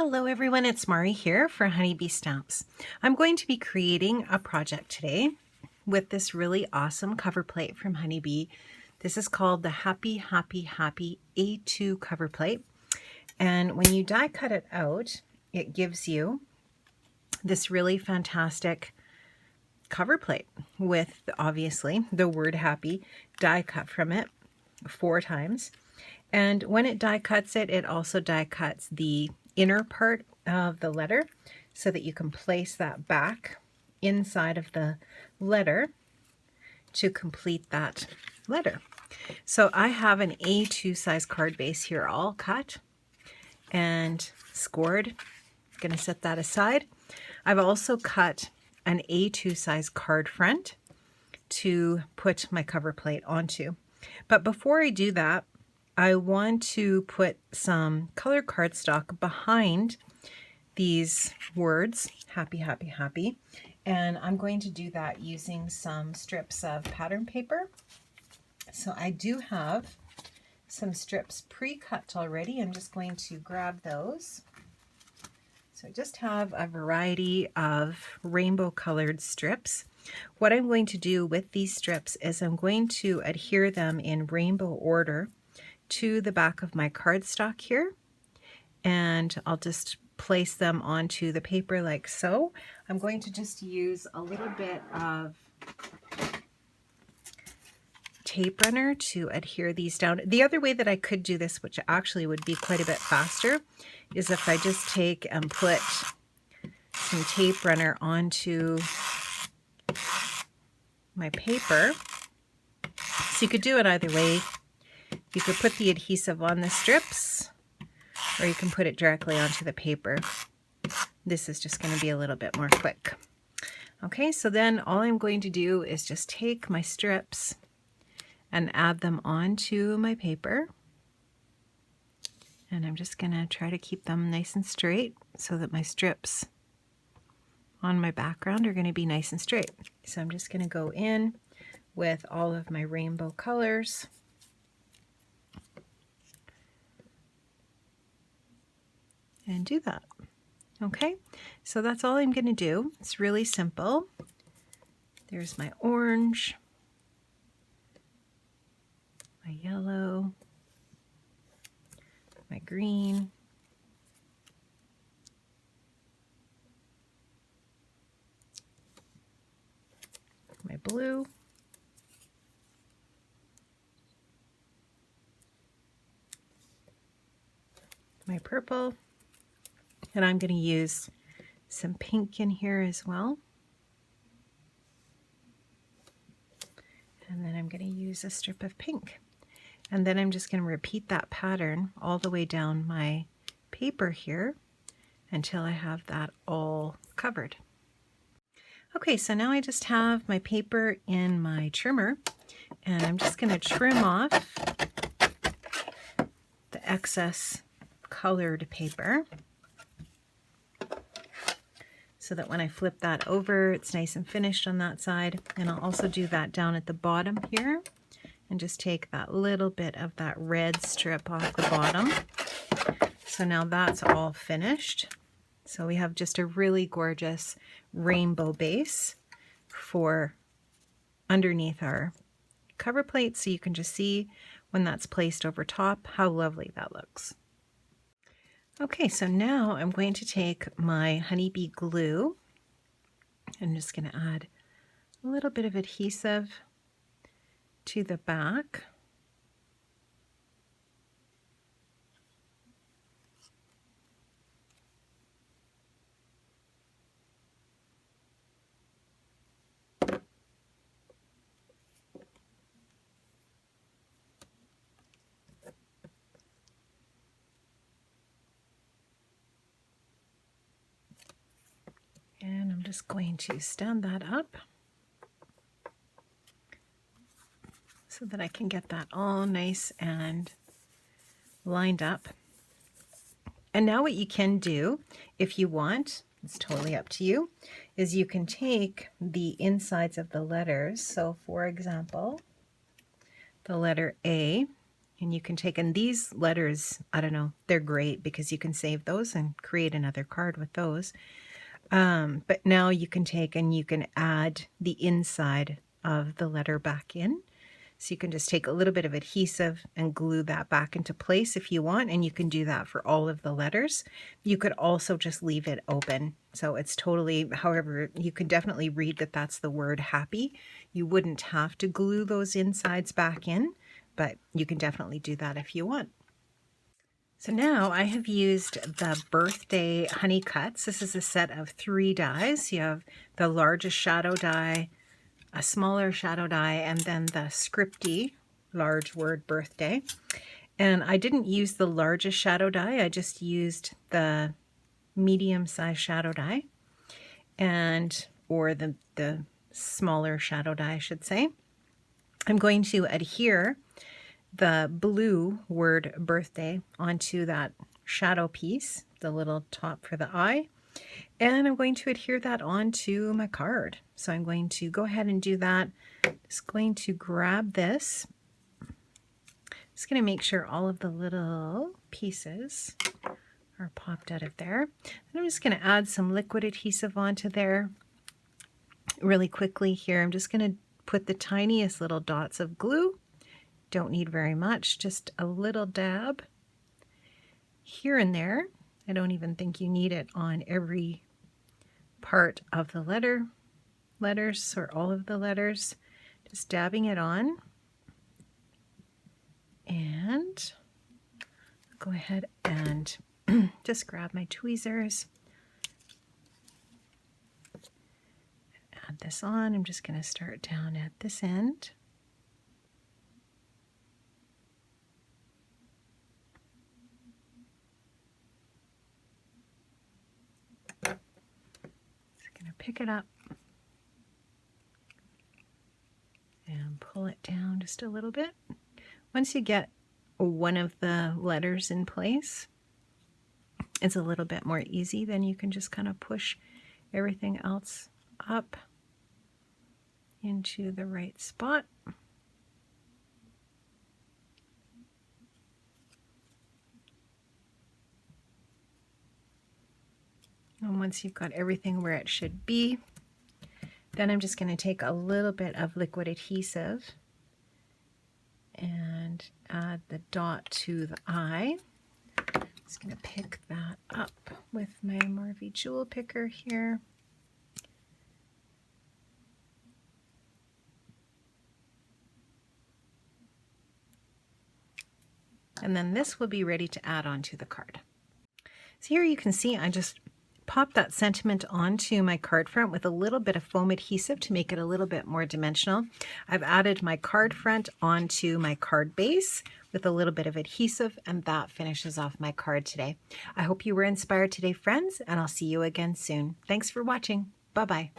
Hello everyone, it's Mari here for Honeybee Stamps. I'm going to be creating a project today with this really awesome cover plate from Honeybee. This is called the Happy Happy Happy A2 cover plate. And when you die cut it out, it gives you this really fantastic cover plate with obviously the word happy die cut from it 4 times. And when it die cuts it, it also die cuts the inner part of the letter so that you can place that back inside of the letter to complete that letter. So I have an A2 size card base here all cut and scored. I'm going to set that aside. I've also cut an A2 size card front to put my cover plate onto. But before I do that, I want to put some colored cardstock behind these words, happy, happy, happy. And I'm going to do that using some strips of pattern paper. So I do have some strips pre-cut already. I'm just going to grab those. So I just have a variety of rainbow colored strips. What I'm going to do with these strips is I'm going to adhere them in rainbow order to the back of my cardstock here, and I'll just place them onto the paper like so. I'm going to just use a little bit of tape runner to adhere these down. The other way that I could do this, which actually would be quite a bit faster, is if I just take and put some tape runner onto my paper. So you could do it either way. You could put the adhesive on the strips, or you can put it directly onto the paper. This is just going to be a little bit more quick. Okay, so then all I'm going to do is just take my strips and add them onto my paper. And I'm just going to try to keep them nice and straight so that my strips on my background are going to be nice and straight. So I'm just going to go in with all of my rainbow colors. And do that. Okay, so that's all I'm going to do. It's really simple. There's my orange, my yellow, my green, my blue, my purple, and I'm going to use some pink in here as well. And then I'm going to use a strip of pink. And then I'm just going to repeat that pattern all the way down my paper here until I have that all covered. Okay, so now I just have my paper in my trimmer, and I'm just going to trim off the excess colored paper so that when I flip that over, it's nice and finished on that side. And I'll also do that down at the bottom here and just take that little bit of that red strip off the bottom. So now that's all finished. So we have just a really gorgeous rainbow base for underneath our cover plate, so you can just see when that's placed over top how lovely that looks. Okay, so now I'm going to take my Honeybee glue. I'm just going to add a little bit of adhesive to the back. And I'm just going to stand that up so that I can get that all nice and lined up. And now what you can do, if you want, it's totally up to you, is you can take the insides of the letters. So for example, the letter A, And you can take, and these letters, I don't know, they're great because you can save those and create another card with those. But now you can take and you can add the inside of the letter back in. So you can just take a little bit of adhesive and glue that back into place if you want, and you can do that for all of the letters. You could also just leave it open. So it's totally, however, you can definitely read that that's the word happy. You wouldn't have to glue those insides back in, but you can definitely do that if you want. So now I have used the birthday honey cuts. This is a set of 3 dies. You have the largest shadow die, a smaller shadow die, and then the scripty large word birthday. And I didn't use the largest shadow die, I just used the medium-sized shadow die, and or the smaller shadow die, I should say. I'm going to adhere the blue word birthday onto that shadow piece, the little top for the eye, and I'm going to adhere that onto my card. So I'm going to go ahead and do that. Just going to grab this. Just going to make sure all of the little pieces are popped out of there. And I'm just going to add some liquid adhesive onto there really quickly here. I'm just going to put the tiniest little dots of glue. Don't need very much, just a little dab here and there. I don't even think you need it on every part of the letters or all of the letters. Just dabbing it on. And go ahead and just grab my tweezers. Add this on. I'm just going to start down at this end. Pick it up and pull it down just a little bit. Once you get one of the letters in place, it's a little bit more easy. Then you can just kind of push everything else up into the right spot. And once you've got everything where it should be, then I'm just going to take a little bit of liquid adhesive and add the dot to the eye. Just going to pick that up with my Morphe jewel picker here. And then this will be ready to add onto the card. So here you can see I just pop that sentiment onto my card front with a little bit of foam adhesive to make it a little bit more dimensional. I've added my card front onto my card base with a little bit of adhesive, and that finishes off my card today. I hope you were inspired today, friends, and I'll see you again soon. Thanks for watching. Bye-bye.